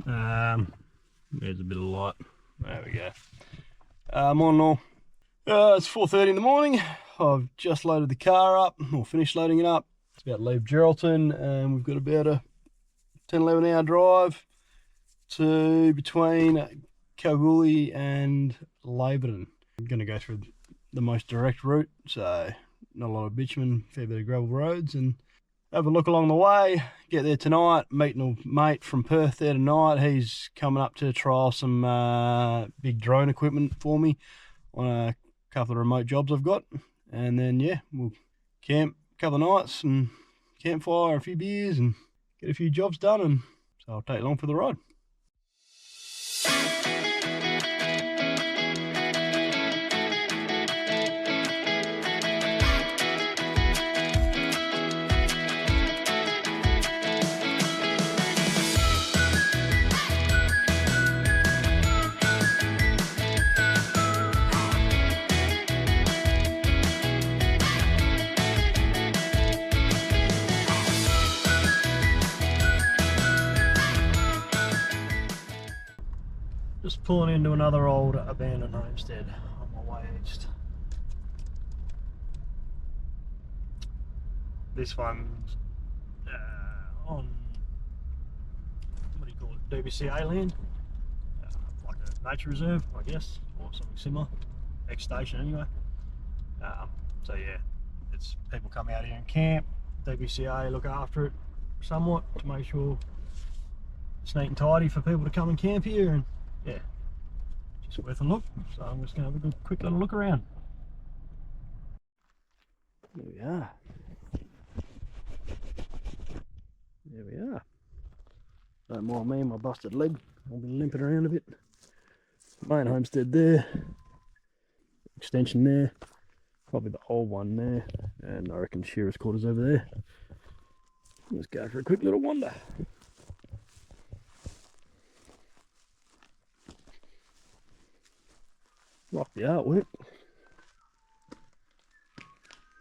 There's a bit of light. There we go. Morning all. It's 4:30 in the morning. I've just loaded the car up, or finished loading it up. It's about to leave Geraldton, and we've got about a 10-11 hour drive to between Kalgoorlie and Laverton. I'm going to go through the most direct route, so not a lot of bitumen, fair bit of gravel roads, and have a look along the way. Get there tonight, meeting a mate from Perth there tonight. He's coming up to trial some big drone equipment for me on a couple of remote jobs I've got. And then, yeah, we'll camp a couple of nights and campfire, a few beers, and get a few jobs done. And so I'll take you along for the ride. Just pulling into another old abandoned homestead on my way east. This one's on, what do you call it, DBCA land, like a nature reserve, I guess, or something similar, ex-station anyway. So yeah, it's people come out here and camp, DBCA look after it somewhat to make sure it's neat and tidy for people to come and camp here, and yeah, just worth a look. So I'm just going to have a good, quick little look around. There we are. There we are. Don't mind me and my busted leg. I'll be limping around a bit. Main homestead there. Extension there. Probably the old one there. And I reckon shearer's quarters over there. Let's go for a quick little wander. Like the artwork.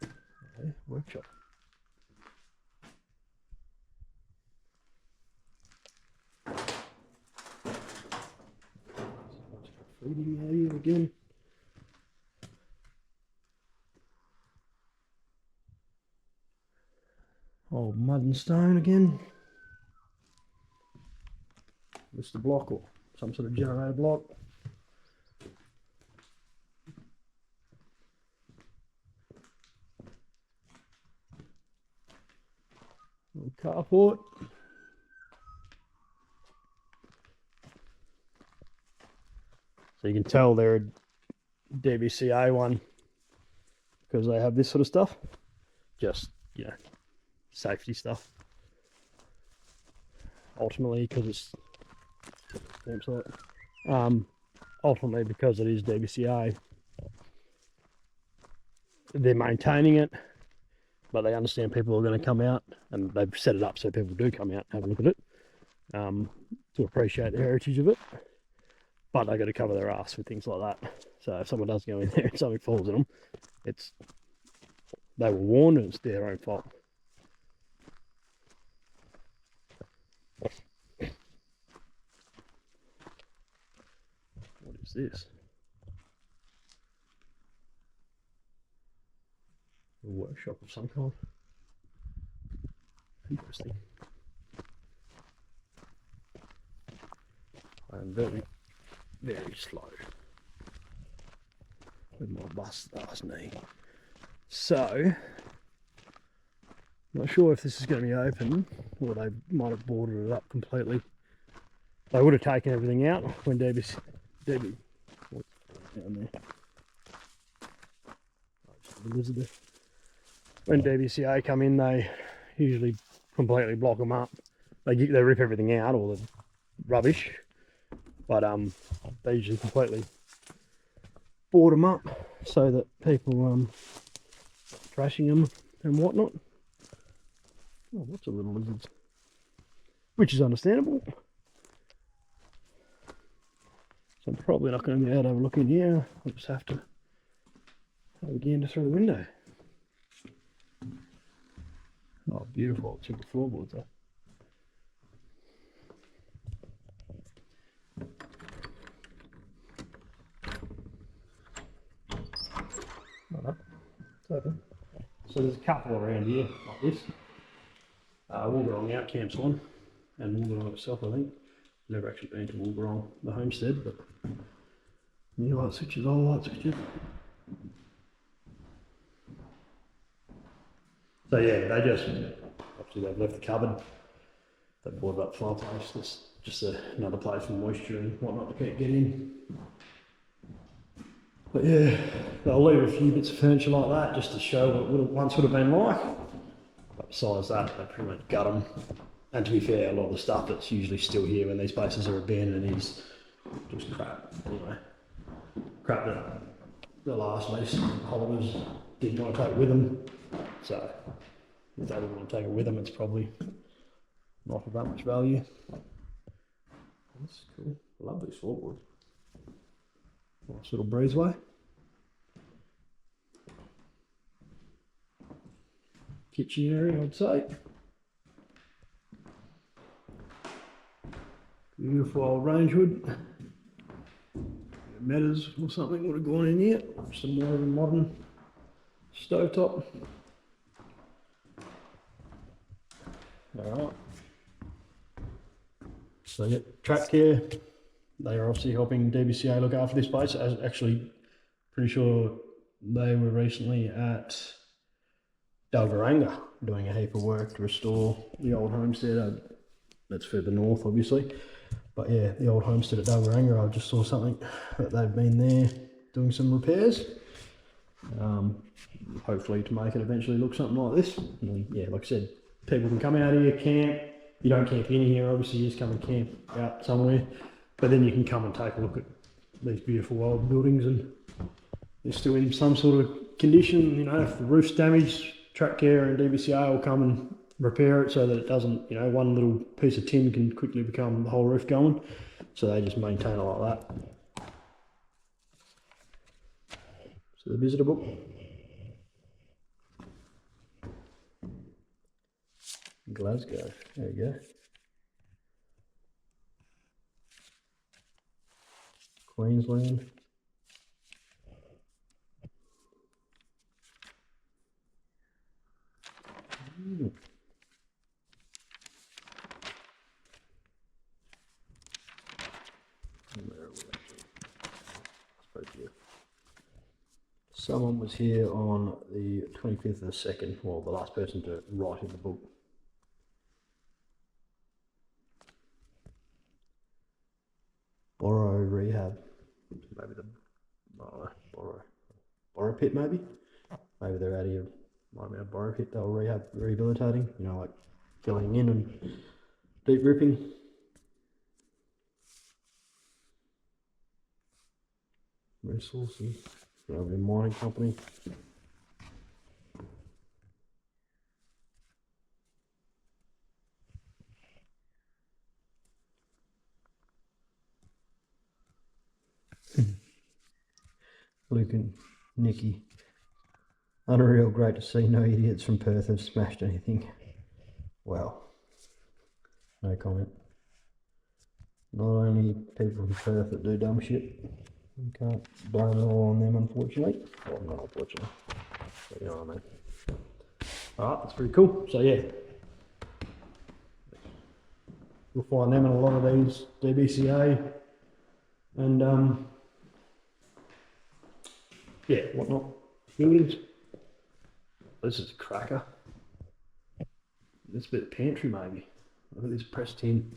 Okay, workshop. Feeding out here again. Old mud and stone again. Just a block or some sort of generator block. Little carport. So you can tell they're a DBCA one because they have this sort of stuff. Just, you know, safety stuff. Ultimately, because it's ultimately because it is DBCA, they're maintaining it. But they understand people are going to come out, and they've set it up so people do come out and have a look at it, to appreciate the heritage of it. But they've got to cover their ass with things like that. So if someone does go in there and something falls in them, they were warned and it's their own fault. What is this? A workshop of some kind. Interesting. I am very, very slow with my busted ass knee. So, not sure if this is going to be open or they might have boarded it up completely. They would have taken everything out when Debbie, what's down there? Oh, just Elizabeth. When DBCA come in, they usually completely block them up. They rip everything out, all the rubbish, but they usually completely board them up so that people trashing them and whatnot. Oh, lots of little lizards, which is understandable. So I'm probably not going to be able to have a look in here. I'll just have to have a gander through the window. Oh, beautiful timber floorboards there. So there's a couple around here like this. Woolgerong out camps one, and Woolgerong itself, I think. Never actually been to Woolgerong, the homestead, but new light switches, old light switches. So yeah, they just, obviously they've left the cupboard. They bought up fireplace. That's just another place for moisture and whatnot to keep getting. But yeah, they'll leave a few bits of furniture like that just to show what it once would have been like. But besides that, they pretty much gut them. And to be fair, a lot of the stuff that's usually still here when these places are abandoned is just crap. Anyway, crap that the last lease holders didn't want to take with them. So if they didn't want to take it with them, it's probably not of that much value. That's cool. I love these floorboards. Nice little breezeway. Kitchen area, I'd say. Beautiful old range hood. Metas or something would have gone in here. Some more of a modern stovetop. Alright. So yeah, TRACKCARE. They are obviously helping DBCA look after this place. I was actually pretty sure they were recently at Dalgaranga doing a heap of work to restore the old homestead. That's further north, obviously. But yeah, the old homestead at Dalgaranga, I just saw something that they've been there doing some repairs. Hopefully to make it eventually look something like this. And yeah, like I said, people can come out here, camp. You don't camp in here, obviously you just come and camp out somewhere. But then you can come and take a look at these beautiful old buildings, and they're still in some sort of condition. You know, if the roof's damaged, TRACKCARE and DBCA will come and repair it so that it doesn't, you know, one little piece of tin can quickly become the whole roof going. So they just maintain it like that. So the visitor book. Glasgow, there you go. Queensland. Someone was here on the 25th of the 2nd, well, the last person to write in the book. Borrow rehab, maybe the borrow pit, maybe they're out here. Might be a borrow pit. They'll rehabilitating. You know, like filling in and deep ripping. Resources. Probably a mining company. Luke and Nikki. Unreal, great to see no idiots from Perth have smashed anything. Well, no comment. Not only people from Perth that do dumb shit. You can't blame it all on them, unfortunately. Well, not unfortunately, but you know what I mean. Alright, that's pretty cool. So yeah, you'll find them in a lot of these DBCA and yeah, whatnot buildings. This is a cracker. This bit of pantry maybe. Look at this pressed tin.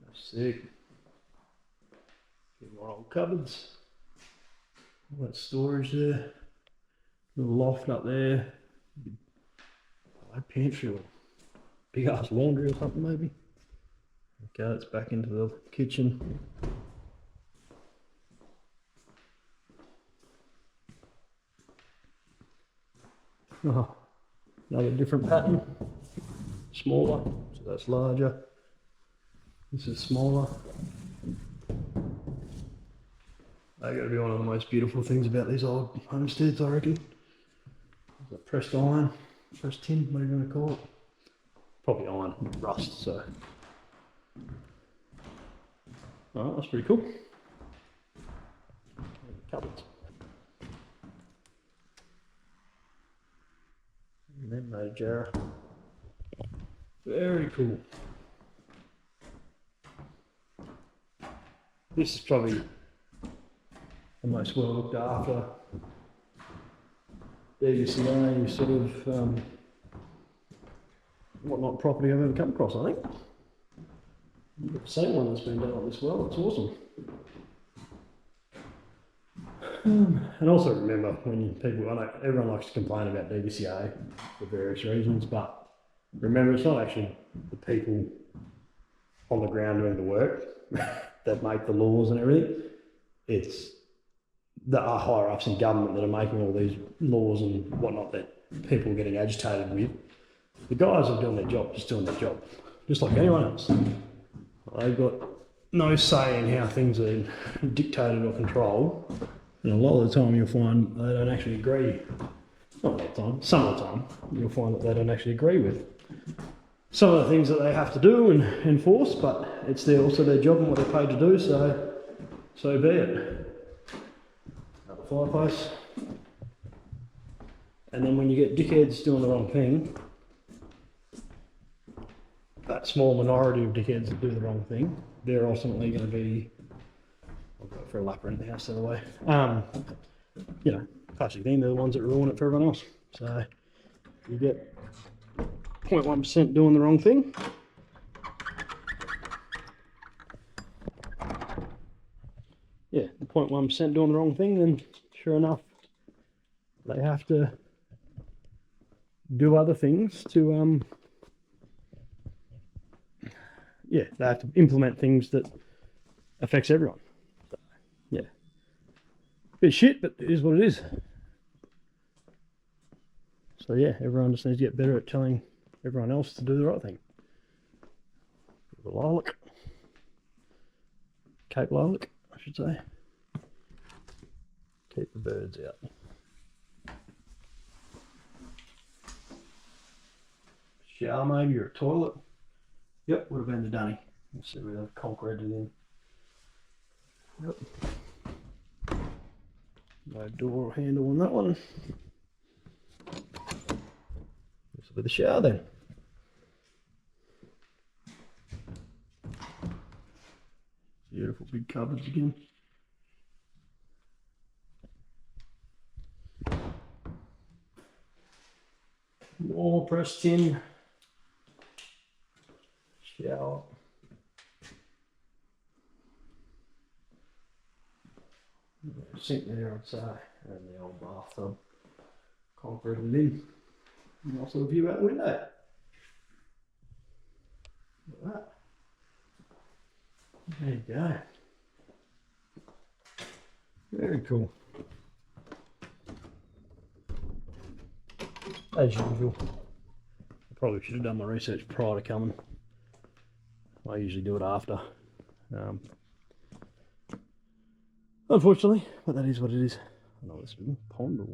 That's sick. Get more old cupboards. All that storage there. Little loft up there. Pantry or big ass laundry or something maybe. Okay, it's back into the kitchen. Oh, another different pattern. Smaller, so that's larger. This is smaller. They gotta be one of the most beautiful things about these old homesteads, I reckon. That pressed iron, pressed tin, what are you gonna call it? Probably iron, rust, so. Alright, that's pretty cool. Cupboards. And then made Jarrah. Very cool. This is probably the most well looked after DBCA sort of whatnot property I've ever come across, I think. The same one that's been done on this well, it's awesome. And also remember, when people, I know everyone likes to complain about DBCA for various reasons, but remember it's not actually the people on the ground doing the work that make the laws and everything. It's the higher ups in government that are making all these laws and whatnot that people are getting agitated with. The guys are doing their job, just doing their job, just like anyone else. They've got no say in how things are dictated or controlled. And a lot of the time you'll find they don't actually agree. Not all the time, some of the time you'll find that they don't actually agree with some of the things that they have to do and enforce, but it's also their job and what they're paid to do, so be it. Another fireplace. And then when you get dickheads doing the wrong thing, that small minority of dickheads that do the wrong thing, they're ultimately going to be, I'll go for a lap around the house the other way, you know, classic thing, they're the ones that ruin it for everyone else. So you get 0.1% doing the wrong thing. Yeah, 0.1% doing the wrong thing, then sure enough, they have to do other things to, yeah, they have to implement things that affects everyone. So, yeah, bit of shit, but it is what it is. So yeah, everyone just needs to get better at telling everyone else to do the right thing. The lilac, Cape lilac, I should say. Keep the birds out. Shower maybe, or a toilet. Yep, would have been the dunny. Let's see where they've concreted in. Yep. No door handle on that one. This will be the shower then. Beautiful big cupboards again. More pressed tin. Shower. Sink there, I'd say, and the old bathtub. Concreted in. And also a view out the window. Look at that. There you go. Very cool. As usual. I probably should have done my research prior to coming. I usually do it after. Unfortunately, but that is what it is. I know it's a pond or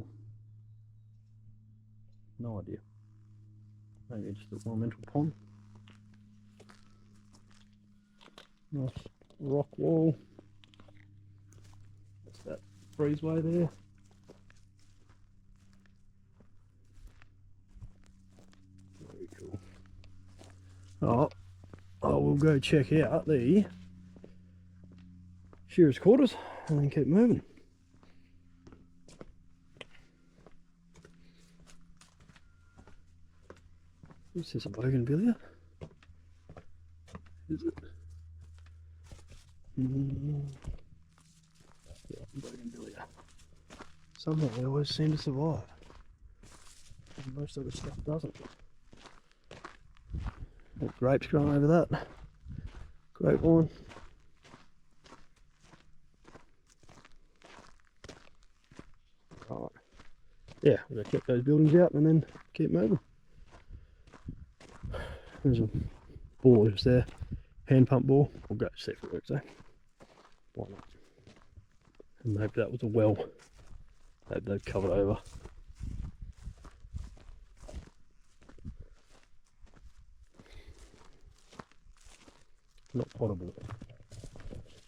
no idea. Maybe just a ornamental pond. Nice rock wall. That's that breezeway there. Very cool. Oh, I will go check out the shearer's quarters and then keep moving. Is this a bougainvillea? Is it? Yeah, bougainvillea. Somehow they always seem to survive. And most of the stuff doesn't. Got grapes growing over that. Grapevine. Right. Yeah, we're going to check those buildings out and then keep moving. There's a bore just there. Hand pump bore. We'll go see if it works though. Why not? And maybe that was a well. Maybe they've covered over. Not potable.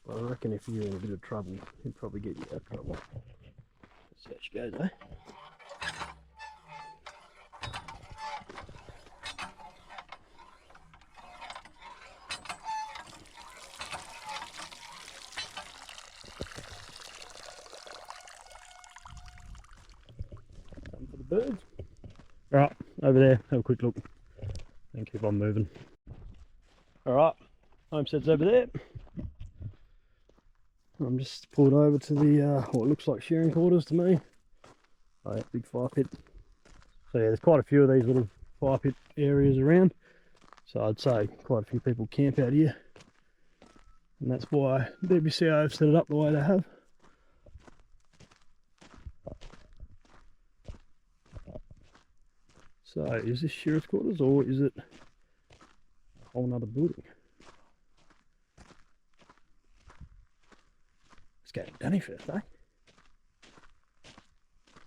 I reckon if you're in a bit of trouble, he'd probably get you out of trouble. Let's see how she goes, eh? birds. Alright, over there, have a quick look and keep on moving. Alright, homestead's over there. I'm just pulled over to the what looks like shearing quarters to me. Oh, yeah, big fire pit. So yeah, there's quite a few of these little fire pit areas around. So I'd say quite a few people camp out here. And that's why DBCA have set it up the way they have. So is this shearers quarters or is it a whole nother building? It's getting done first, eh?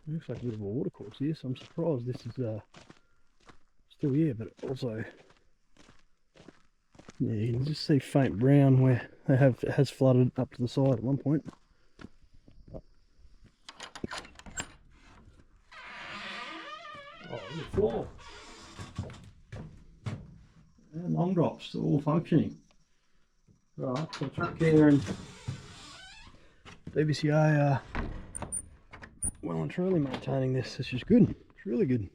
Looks like a bit of a water course here, so I'm surprised this is still here, but also, yeah, you can just see faint brown where it has flooded up to the side at one point. Oh, the floor. And long drops, all functioning. Right, so TRACKCARE and DBCA well and truly maintaining this. It's just good. It's really good.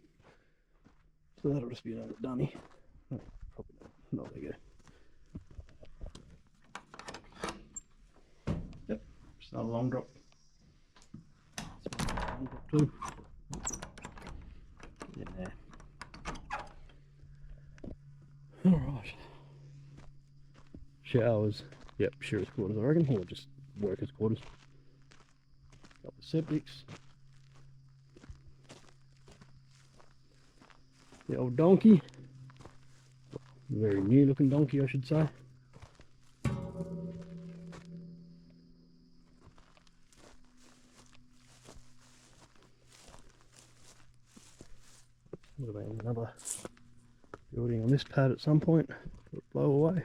So that'll just be another dunny. No, probably not. There you go. Yep, just another long drop. Long drop too. Yeah. Alright. Showers. Yep, shearers quarters I reckon, or just workers quarters. Couple of septics. The old donkey. Very new looking donkey, I should say. Would have been another building on this pad at some point. It'll blow away.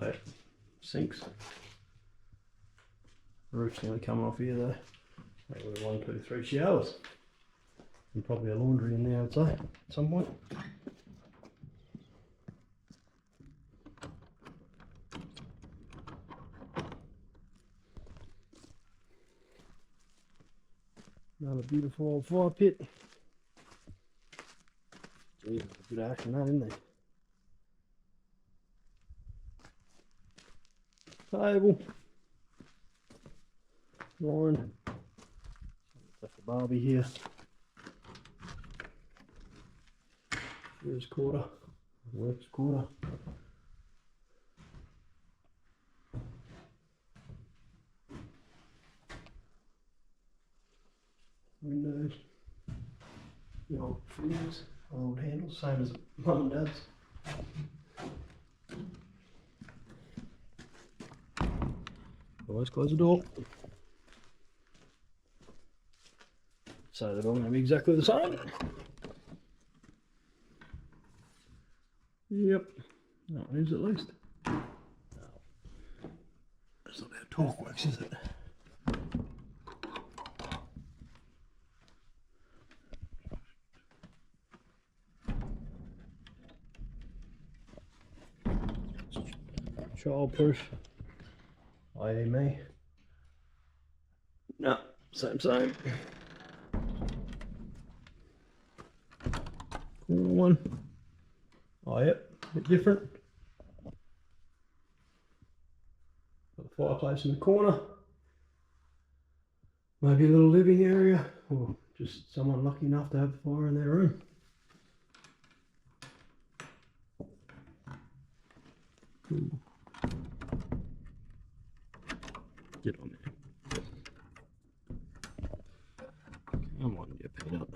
Right, sinks. Roof's nearly coming off here though. Like 1, 2, 3 showers. And probably a laundry in there, I'd say, at some point. Another beautiful old fire pit. Geez, there's a good action that, isn't there? Table. Line. Left the Barbie here. Here's quarter. Works quarter. Windows. The old fuse. Old handles, same as mum and dad's. Always close the door. So they're all going to be exactly the same. Yep. That one is at least. No. That's not how torque works, is it? Childproof. I.e. me. No, same. Corner one. Oh yep, a bit different. Got the fireplace in the corner. Maybe a little living area, or just someone lucky enough to have a fire in their room. Ooh. Get on there. Come on, you peanut.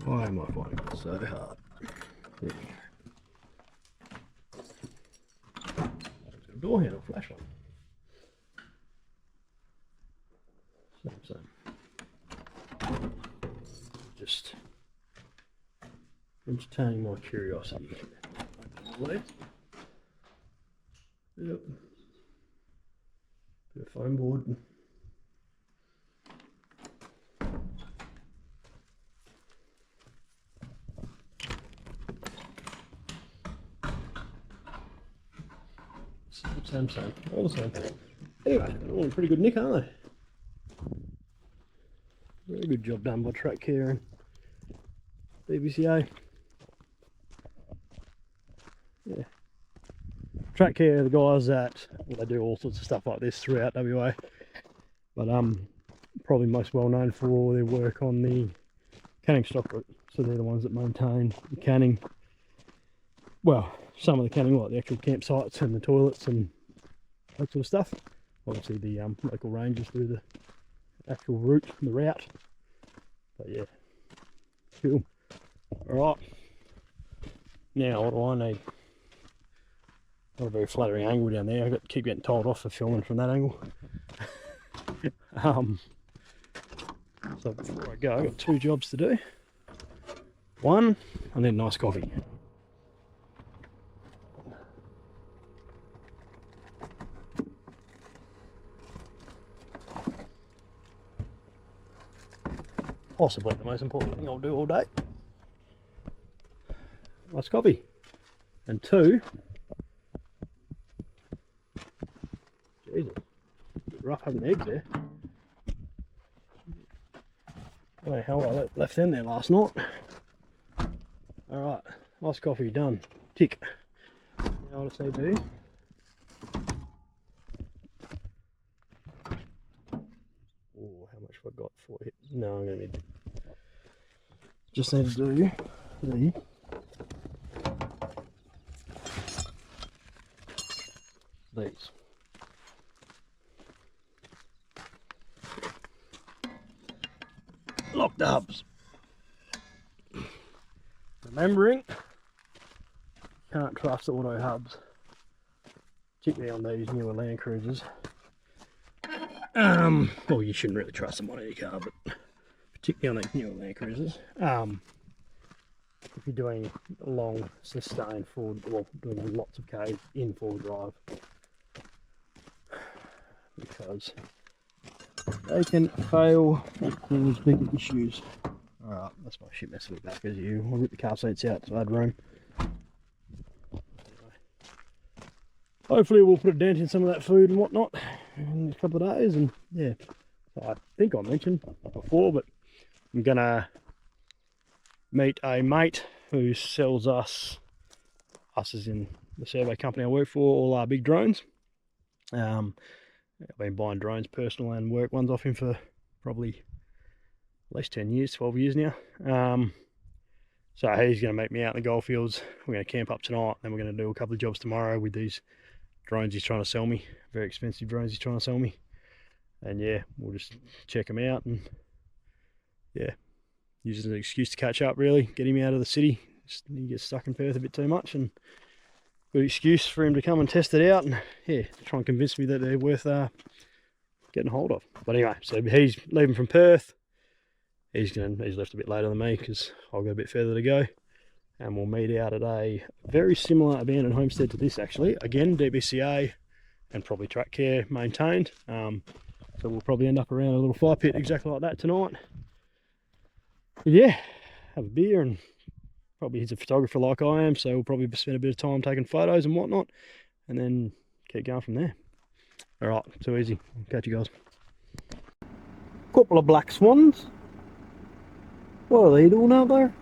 Why am I finding it so hard? There we go. It's got a door handle, flashlight. Same. Just entertaining my curiosity. leads. Yep. Bit of foam board. Same, all the same. Anyway, they're all in pretty good nick, aren't they? Very good job done by TRACKCARE and DBCA. Yeah. TRACKCARE are the guys that, well, they do all sorts of stuff like this throughout WA, but probably most well known for their work on the canning stock route. So they're the ones that maintain the canning, well, some of the canning, like the actual campsites and the toilets and that sort of stuff. Obviously the local rangers do the actual route, the route. But yeah, cool. Alright, now what do I need? Not a very flattering angle down there. I got to keep getting told off for filming from that angle. So before I go, I've got 2 jobs to do. One, I need a nice coffee. Possibly the most important thing I'll do all day. Nice coffee. And 2, Jesus, rough having eggs there. I don't know how I left them there last night. Alright, nice coffee done. Tick. Now what does they do? Oh, how much have I got for it? No, I'm gonna need. Just need to do these. Locked hubs. Remembering, can't trust auto hubs, particularly on these newer Land Cruisers. Well, you shouldn't really trust them on any car, but particularly on these newer Land Cruisers. If you're doing long, sustained forward, well, doing lots of K's in forward drive, because they can fail and cause bigger issues. Alright, that's my shit mess of it back as you. I'll rip the car seats out so I had room. Anyway, hopefully we'll put a dent in some of that food and whatnot in a couple of days. And yeah, so I think I mentioned before, but I'm gonna meet a mate who sells us as in the survey company I work for, all our big drones. I've been buying drones, personal and work ones off him for probably at least 10 years, 12 years now. So he's going to meet me out in the Goldfields. We're going to camp up tonight, then we're going to do a couple of jobs tomorrow with these drones he's trying to sell me. Very expensive drones he's trying to sell me. And yeah, we'll just check him out and yeah, use it as an excuse to catch up really, get him out of the city. He gets stuck in Perth a bit too much, and good excuse for him to come and test it out and yeah, try and convince me that they're worth getting hold of. But anyway, so he's leaving from Perth. He's left a bit later than me because I've got a bit further to go, and we'll meet out at a very similar abandoned homestead to this actually. Again, DBCA and probably TRACKCARE maintained. So we'll probably end up around a little fire pit exactly like that tonight. But yeah, have a beer, and probably he's a photographer like I am, so we'll probably spend a bit of time taking photos and whatnot, and then keep going from there. Alright, too easy. I'll catch you guys. Couple of black swans. What are they doing out there?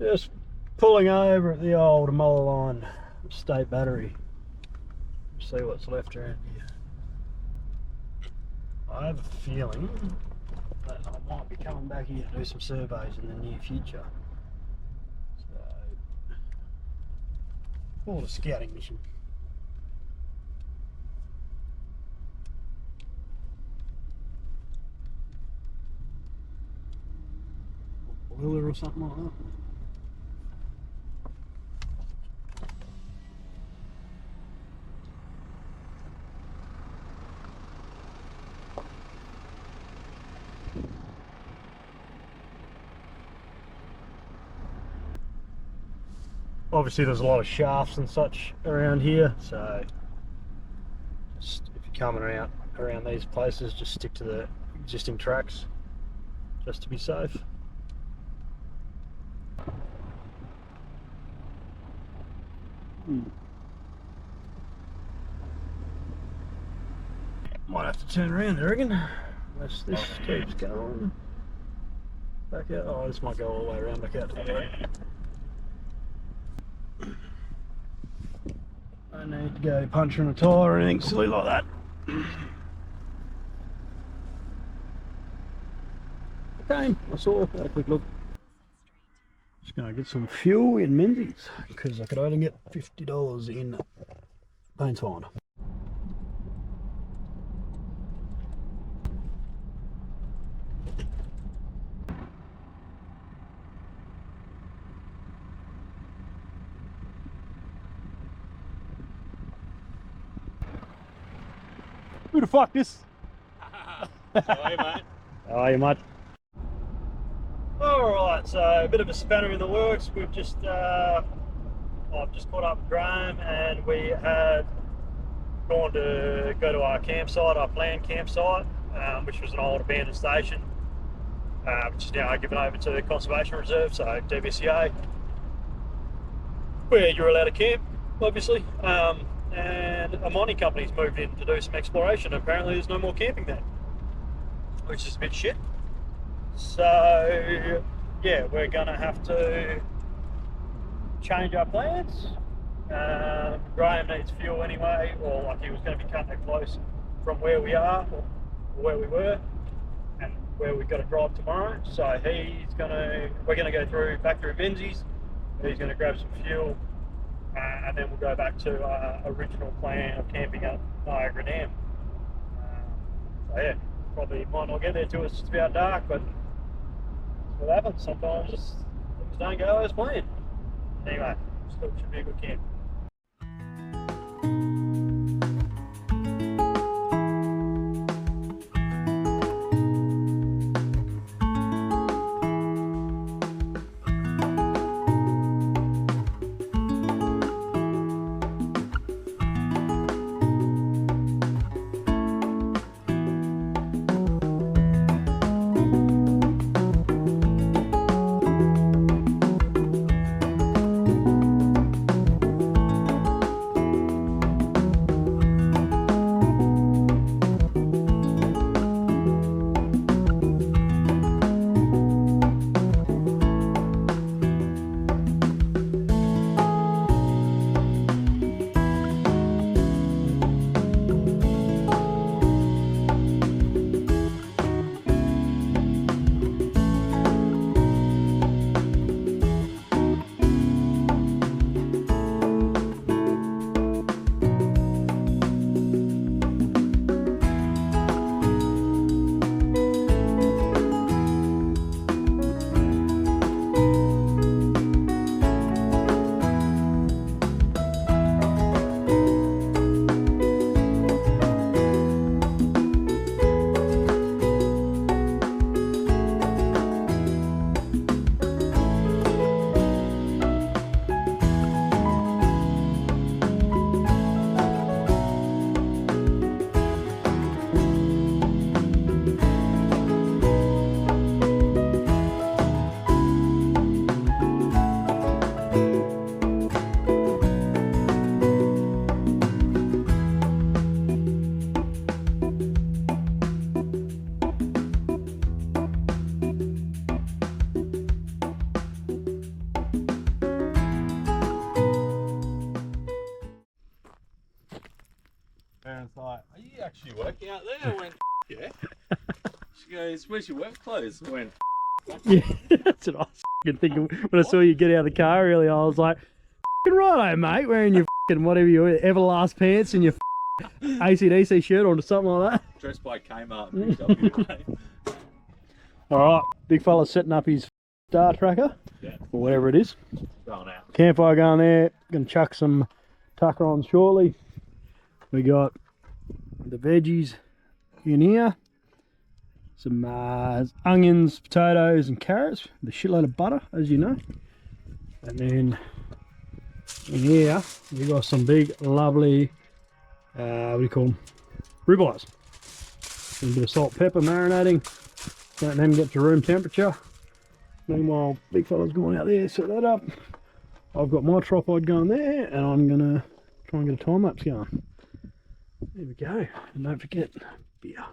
Just pulling over at the old Mullerline State Battery. See what's left around here. I have a feeling that I might be coming back here to do some surveys in the near future. So, call it a scouting mission. Boiler or something like that. Obviously there's a lot of shafts and such around here, so just if you're coming around these places, just stick to the existing tracks just to be safe. Might have to turn around, I reckon, unless this keeps going. Back out. Oh, this might go all the way around back out to the road. I need to go puncturing a tyre or anything silly like that. Okay, I saw, had a quick look. Just going to get some fuel in Menzies because I could only get $50 in Paints Find. Who the fuck this? How are you, mate? How are you, mate? Alright, so a bit of a spanner in the works. We've just, I've just caught up with Graeme and we had gone to go to our campsite, our planned campsite, which was an old abandoned station, which is now given over to the Conservation Reserve, so DBCA, where you're allowed to camp, obviously. And a mining company's moved in to do some exploration. Apparently there's no more camping there, which is a bit shit. So yeah, we're gonna have to change our plans. Graeme needs fuel anyway, or like he was going to be cutting it close from where we are or where we were and where we've got to drive tomorrow. So we're gonna go back through Menzies. He's gonna grab some fuel. And then we'll go back to our original plan of camping at Niagra Dam. So yeah, probably might not get there till it's just about dark, but that's what happens. Sometimes things don't go as planned. Anyway, still should be a good camp. was like, "Are you actually working out there?" I went, "Yeah." She goes, "Where's your work clothes?" I went, Yeah, that's what I was fucking thinking when I saw you get out of the car earlier. I was like, fucking righto, mate, wearing your fucking whatever you Everlast pants and your AC/DC shirt or something like that. "Dressed by Kmart and picked up your Alright, big fella's setting up his star tracker, Yeah. or whatever it is. going out." Campfire going there, gonna chuck some tucker on shortly. We got the veggies in here. Some onions, potatoes and carrots, with a shitload of butter, as you know. And then in here, we got some big, lovely, what do you call them? Ribeyes. A bit of salt, pepper, marinating. Let them get to room temperature. Meanwhile, big fella's going out there, set that up. I've got my tripod going there, and I'm gonna try and get a time lapse going. There we go. And don't forget, beer.